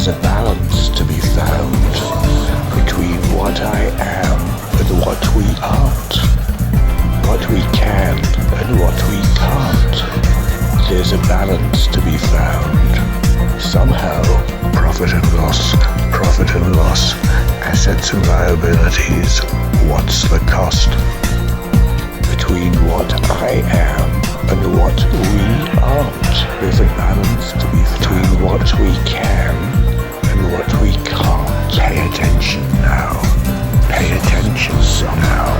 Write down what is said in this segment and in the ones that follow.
There's a balance to be found between what I am and what we aren't, what we can and what we can't. There's a balance to be found. Somehow, profit and loss, assets and liabilities, what's the cost? Between what I am and what we aren't, there's a balance to be between what we can and what we can't. Pay attention now. Pay attention somehow.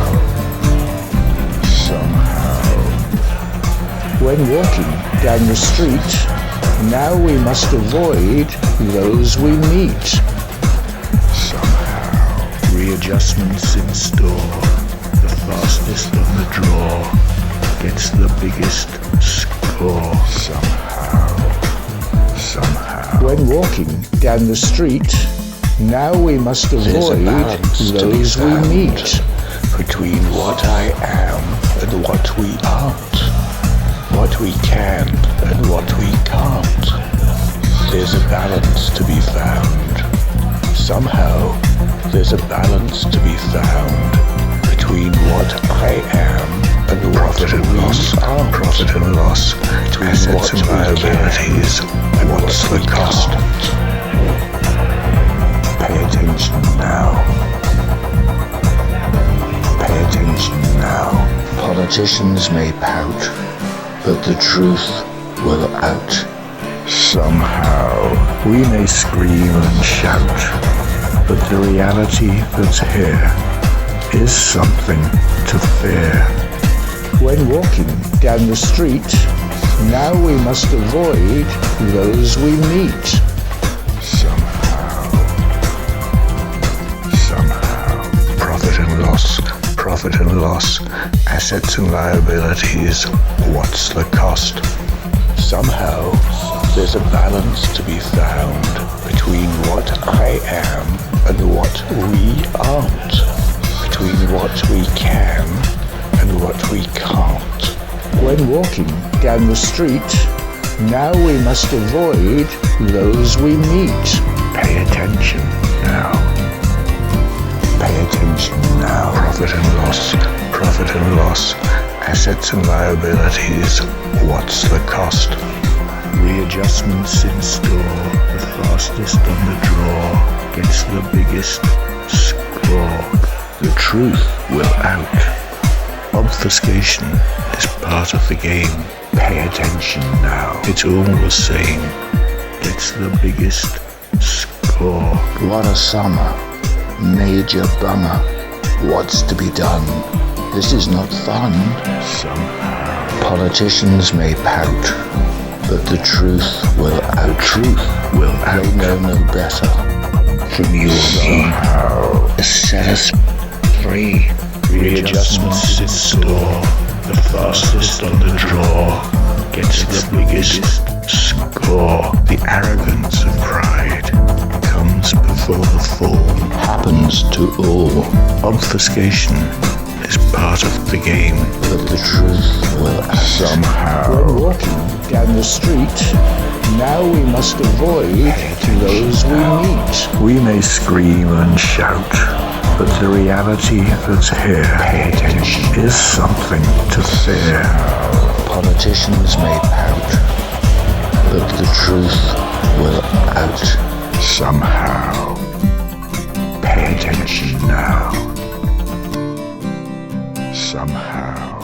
When walking down the street, now we must avoid those we meet. Somehow, readjustments in store. The fastest on the draw gets the biggest score. Somehow. When walking down the street, now we must avoid those we meet. Between what I am and what we aren't, what we can and what we can't. There's a balance to be found. Somehow, there's a balance to be found between what I am and what we aren't. Profit and loss, between assets and liabilities, and what's the cost? Pay attention now. Pay attention now. Politicians may pout, but the truth will out. Somehow, we may scream and shout, but the reality that's here is something to fear. When walking down the street, now we must avoid those we meet. Somehow, profit and loss, assets and liabilities, what's the cost? Somehow, there's a balance to be found between what I am and what we aren't, between what we can and what we can't. When walking down the street, now we must avoid those we meet. Pay attention now. Pay attention now. Profit and loss, assets and liabilities, what's the cost? Readjustments in store, the fastest on the draw gets the biggest score. The truth will out. Obfuscation is part of the game. Pay attention now. It's all the same. Gets the biggest score. What a summer. Major bummer. What's to be done? This is not fun. Somehow. Politicians may pout, but the truth will out. The truth will out. They know no better. From you somehow. Set us free. Readjustments in store. The fastest on the draw gets the biggest score. The arrogance of pride comes before the fall. Happens to all. Obfuscation is part of the game, but the truth will out. Somehow. When walking down the street, now we must avoid those we meet. We may scream and shout, but the reality that's here is something to fear. Politicians may pout, but the truth will out. Somehow. Pay attention now. Somehow.